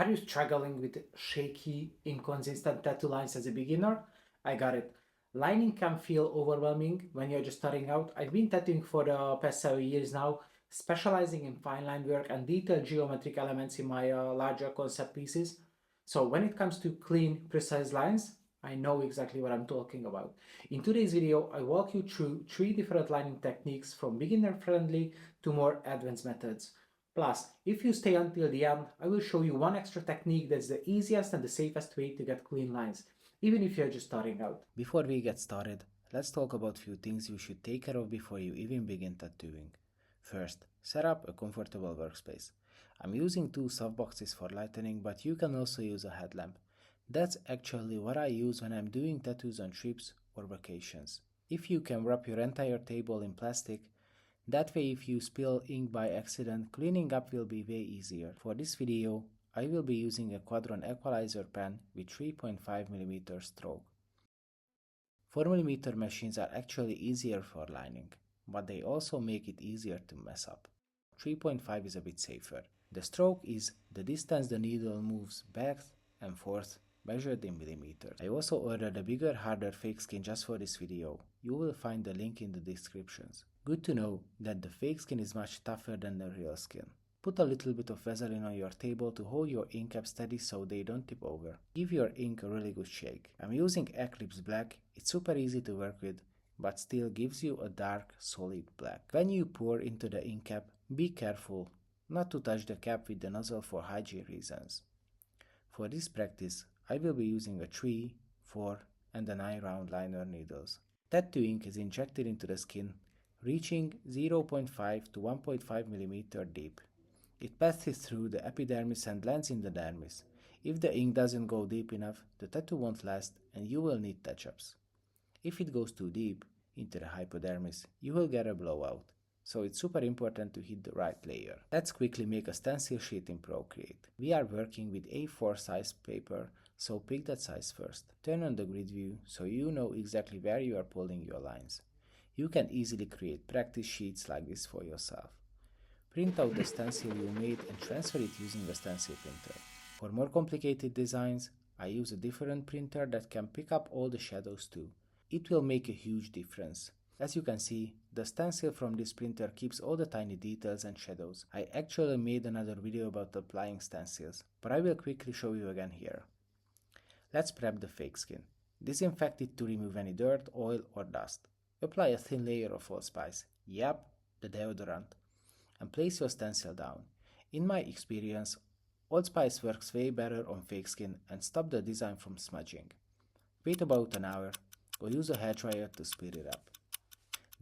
Are you struggling with shaky, inconsistent tattoo lines as a beginner? I got it. Lining can feel overwhelming when you're just starting out. I've been tattooing for the past 7 years now, specializing in fine line work and detailed geometric elements in my larger concept pieces. So when it comes to clean, precise lines, I know exactly what I'm talking about. In today's video, I walk you through 3 different lining techniques from beginner friendly to more advanced methods. Plus, if you stay until the end, I will show you one extra technique that's the easiest and the safest way to get clean lines, even if you're just starting out. Before we get started, let's talk about few things you should take care of before you even begin tattooing. First, set up a comfortable workspace. I'm using 2 softboxes for lightening, but you can also use a headlamp. That's actually what I use when I'm doing tattoos on trips or vacations. If you can wrap your entire table in plastic, that way if you spill ink by accident, cleaning up will be way easier. For this video, I will be using a Quadron equalizer pen with 3.5mm stroke. 4mm machines are actually easier for lining, but they also make it easier to mess up. 3.5 is a bit safer. The stroke is the distance the needle moves back and forth, measured in millimeters. I also ordered a bigger, harder fake skin just for this video. You will find the link in the descriptions. Good to know that the fake skin is much tougher than the real skin. Put a little bit of Vaseline on your table to hold your ink cap steady so they don't tip over. Give your ink a really good shake. I'm using Eclipse Black. It's super easy to work with, but still gives you a dark, solid black. When you pour into the ink cap, be careful not to touch the cap with the nozzle for hygiene reasons. For this practice, I will be using a 3, 4, and a 9 round liner needles. Tattoo ink is injected into the skin, reaching 0.5 to 1.5 mm deep. It passes through the epidermis and lands in the dermis. If the ink doesn't go deep enough, the tattoo won't last and you will need touch-ups. If it goes too deep into the hypodermis, you will get a blowout. So it's super important to hit the right layer. Let's quickly make a stencil sheet in Procreate. We are working with A4 size paper, so pick that size first. Turn on the grid view so you know exactly where you are pulling your lines. You can easily create practice sheets like this for yourself. Print out the stencil you made and transfer it using a stencil printer. For more complicated designs, I use a different printer that can pick up all the shadows too. It will make a huge difference. As you can see, the stencil from this printer keeps all the tiny details and shadows. I actually made another video about applying stencils, but I will quickly show you again here. Let's prep the fake skin. Disinfect it to remove any dirt, oil or dust. Apply a thin layer of Allspice, yep, the deodorant, and place your stencil down. In my experience, Allspice works way better on fake skin and stop the design from smudging. Wait about an hour or use a hairdryer to speed it up.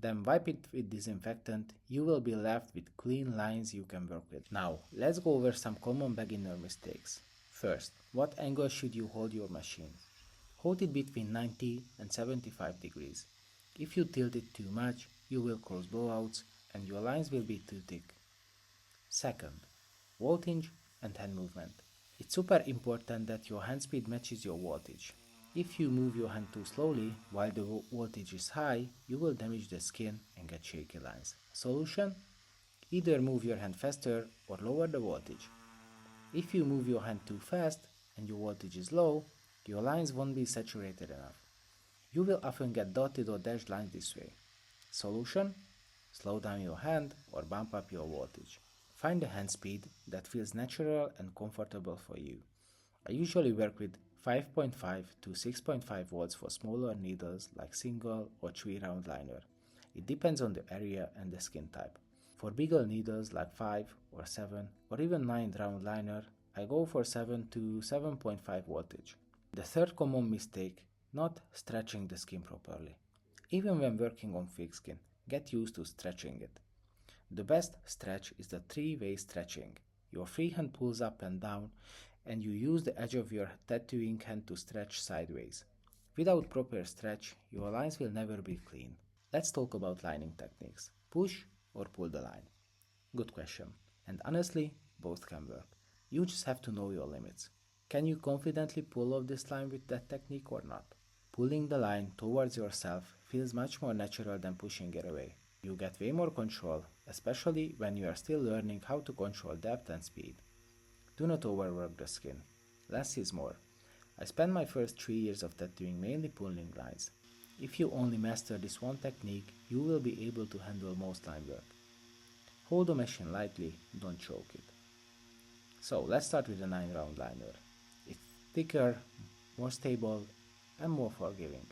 Then wipe it with disinfectant. You will be left with clean lines you can work with. Now, let's go over some common beginner mistakes. First, what angle should you hold your machine? Hold it between 90 and 75 degrees. If you tilt it too much, you will cause blowouts and your lines will be too thick. Second, voltage and hand movement. It's super important that your hand speed matches your voltage. If you move your hand too slowly while the voltage is high, you will damage the skin and get shaky lines. Solution? Either move your hand faster or lower the voltage. If you move your hand too fast and your voltage is low, your lines won't be saturated enough. You will often get dotted or dashed lines this way. Solution? Slow down your hand or bump up your voltage. Find a hand speed that feels natural and comfortable for you. I usually work with 5.5 to 6.5 volts for smaller needles like single or 3 round liner. It depends on the area and the skin type. For bigger needles like 5 or 7 or even 9 round liner, I go for 7 to 7.5 voltage. The third common mistake, not stretching the skin properly. Even when working on fake skin, get used to stretching it. The best stretch is the 3-way stretching. Your free hand pulls up and down and you use the edge of your tattooing hand to stretch sideways. Without proper stretch, your lines will never be clean. Let's talk about lining techniques. Push or pull the line? Good question. And honestly, both can work. You just have to know your limits. Can you confidently pull off this line with that technique or not? Pulling the line towards yourself feels much more natural than pushing it away. You get way more control, especially when you are still learning how to control depth and speed. Do not overwork the skin. Less is more. I spent my first 3 years of tattooing mainly pulling lines. If you only master this one technique, you will be able to handle most line work. Hold the machine lightly, don't choke it. So let's start with the 9 round liner. It's thicker, more stable, and more forgiving.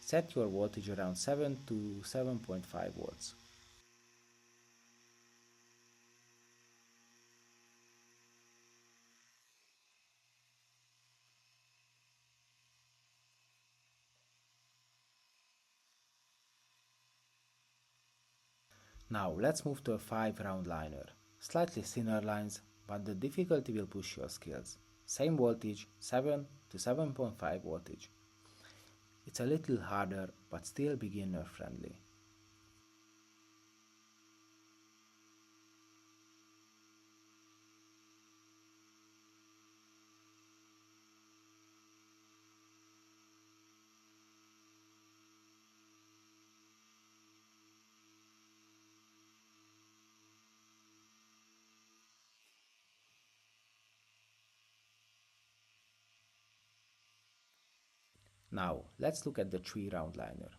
Set your voltage around 7 to 7.5 volts. Now let's move to a 5 round liner. Slightly thinner lines, but the difficulty will push your skills. Same voltage, 7 to 7.5 voltage. It's a little harder, but still beginner friendly. Now let's look at the 3 round liner.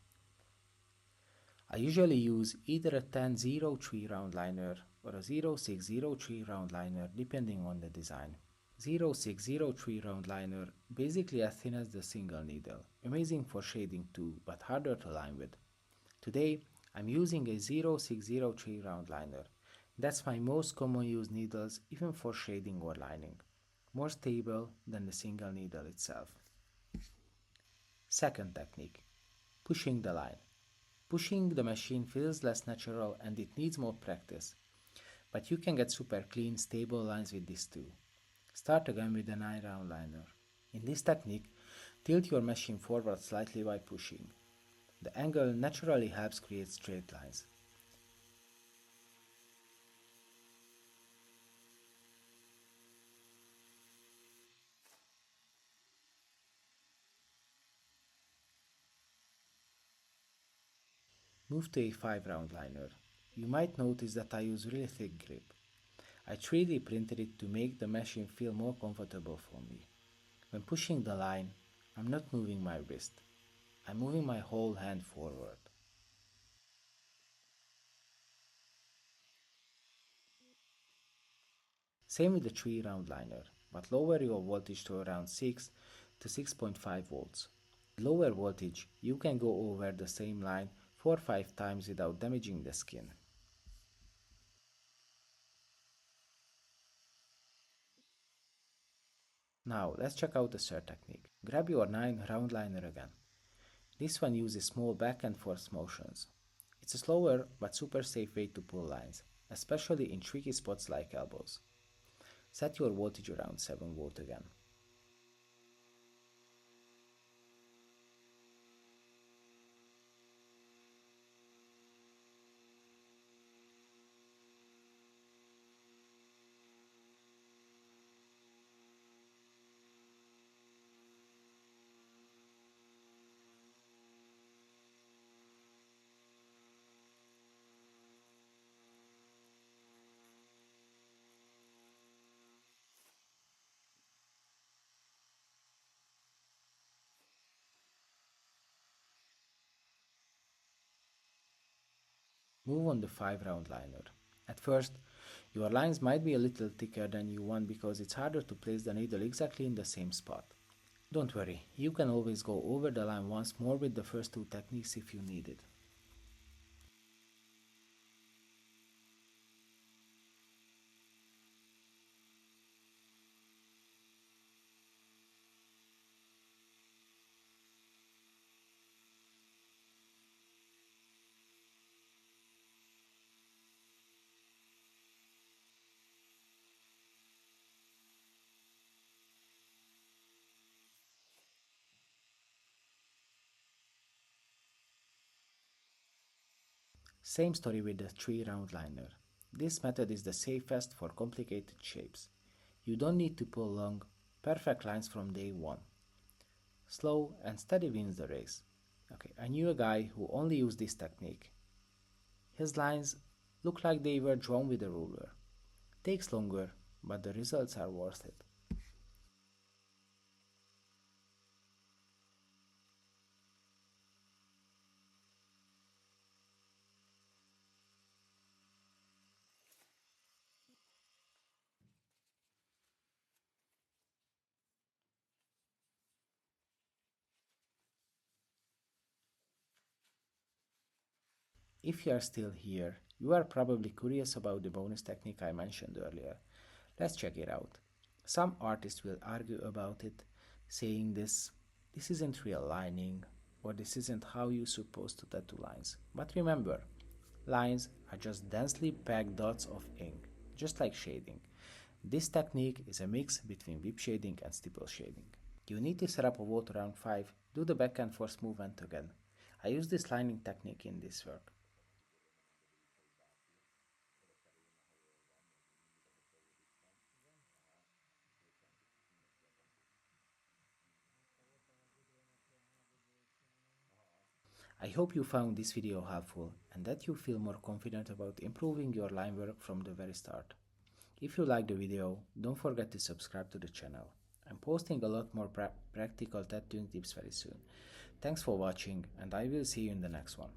I usually use either a 10-03 round liner or a 0603 round liner depending on the design. 0603 round liner, basically as thin as the single needle, amazing for shading too, but harder to line with. Today I'm using a 0603 round liner. That's my most common used needles even for shading or lining. More stable than the single needle itself. Second technique, pushing the line. Pushing the machine feels less natural and it needs more practice, but you can get super clean, stable lines with this too. Start again with a 9 round liner. In this technique, tilt your machine forward slightly by pushing. The angle naturally helps create straight lines. Move to a 5 round liner. You might notice that I use really thick grip. I 3D printed it to make the machine feel more comfortable for me. When pushing the line, I'm not moving my wrist. I'm moving my whole hand forward. Same with the 3 round liner, but lower your voltage to around 6 to 6.5 volts. With lower voltage, you can go over the same line 4 or 5 times without damaging the skin. Now let's check out the third technique. Grab your 9 round liner again. This one uses small back and forth motions. It's a slower but super safe way to pull lines, especially in tricky spots like elbows. Set your voltage around 7 volt again. Move on the 5 round liner. At first, your lines might be a little thicker than you want because it's harder to place the needle exactly in the same spot. Don't worry, you can always go over the line once more with the first 2 techniques if you need it. Same story with the 3 round liner. This method is the safest for complicated shapes. You don't need to pull long, perfect lines from day one. Slow and steady wins the race. Okay, I knew a guy who only used this technique. His lines look like they were drawn with a ruler. Takes longer, but the results are worth it. If you are still here, you are probably curious about the bonus technique I mentioned earlier. Let's check it out. Some artists will argue about it, saying this isn't real lining, or this isn't how you're supposed to tattoo lines. But remember, lines are just densely packed dots of ink, just like shading. This technique is a mix between whip shading and stipple shading. You need to set up a vote around 5, do the back and forth movement again. I use this lining technique in this work. I hope you found this video helpful and that you feel more confident about improving your line work from the very start. If you liked the video, don't forget to subscribe to the channel. I'm posting a lot more practical tattooing tips very soon. Thanks for watching and I will see you in the next one.